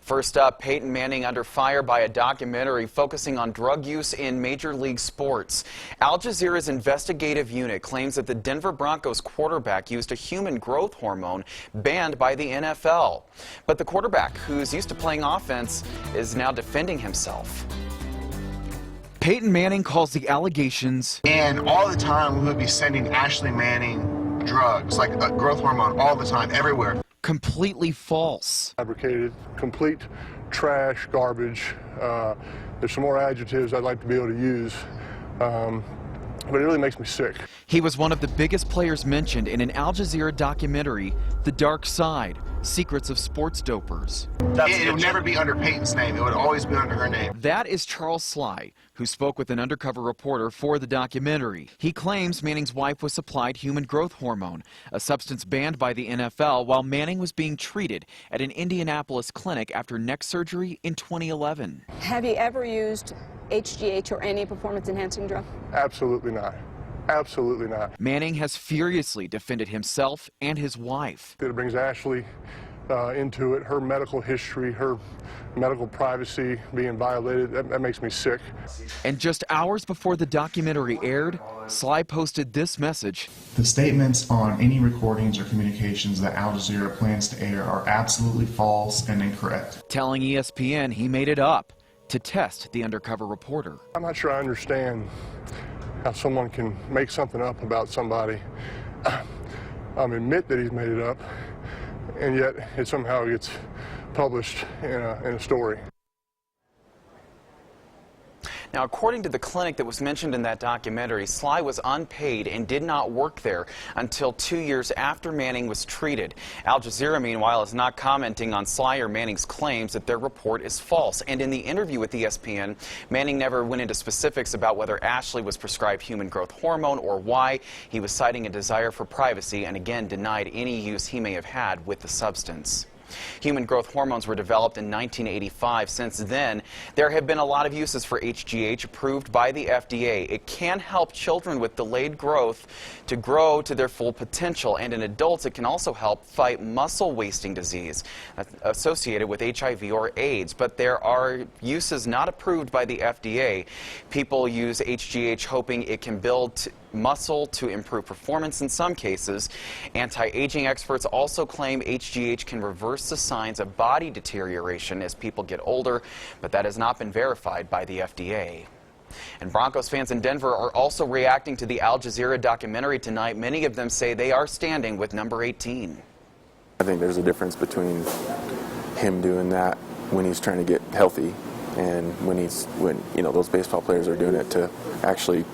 First up, Peyton Manning under fire by a documentary focusing on drug use in Major League sports. Al Jazeera's investigative unit claims that the Denver Broncos quarterback used a human growth hormone banned by the NFL. But the quarterback, who's used to playing offense, is now defending himself. Peyton Manning calls the allegations, and all the time we would be sending Ashley Manning drugs, like growth hormone, all the time, everywhere. Completely false. Fabricated, complete trash, garbage. There's some more adjectives I'd like to be able to use, but it really makes me sick. He was one of the biggest players mentioned in an Al Jazeera documentary, The Dark Side, Secrets of Sports Dopers. It would never be under Peyton's name. It would always be under her name. That is Charles Sly, who spoke with an undercover reporter for the documentary. He claims Manning's wife was supplied human growth hormone, a substance banned by the NFL, while Manning was being treated at an Indianapolis clinic after neck surgery in 2011. Have you ever used HGH or any performance-enhancing drug? Absolutely not. Absolutely not. Manning has furiously defended himself and his wife. It brings Ashley into it, her medical history, her medical privacy being violated. That makes me sick. And just hours before the documentary aired, Sly posted this message. The statements on any recordings or communications that Al Jazeera plans to air are absolutely false and incorrect. Telling ESPN he made it up to test the undercover reporter. I'm not sure I understand how someone can make something up about somebody, admit that he's made it up, and yet it somehow gets published in a story. Now, according to the clinic that was mentioned in that documentary, Sly was unpaid and did not work there until 2 years after Manning was treated. Al Jazeera, meanwhile, is not commenting on Sly or Manning's claims that their report is false. And in the interview with ESPN, Manning never went into specifics about whether Ashley was prescribed human growth hormone or why. He was citing a desire for privacy and again denied any use he may have had with the substance. Human growth hormones were developed in 1985. Since then, there have been a lot of uses for HGH approved by the FDA. It can help children with delayed growth to grow to their full potential, and in adults it can also help fight muscle wasting disease associated with HIV or AIDS. But there are uses not approved by the FDA. People use HGH hoping it can build muscle to improve performance in some cases. Anti-aging experts also claim HGH can reverse the signs of body deterioration as people get older, but that has not been verified by the FDA. And Broncos fans in Denver are also reacting to the Al Jazeera documentary tonight. Many of them say they are standing with number 18. I think there's a difference between him doing that when he's trying to get healthy and when those baseball players are doing it to actually,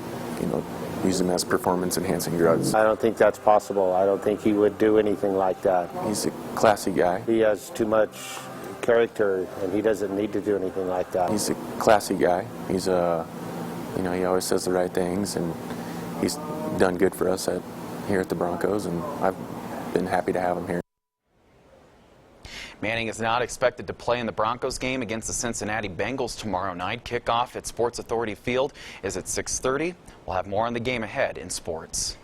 use them as performance-enhancing drugs. I don't think that's possible. I don't think he would do anything like that. He's a classy guy. He has too much character, and he doesn't need to do anything like that. He's a classy guy. He's he always says the right things, and he's done good for us here at the Broncos, and I've been happy to have him here. Manning is not expected to play in the Broncos game against the Cincinnati Bengals tomorrow night. Kickoff at Sports Authority Field is at 6:30. We'll have more on the game ahead in sports.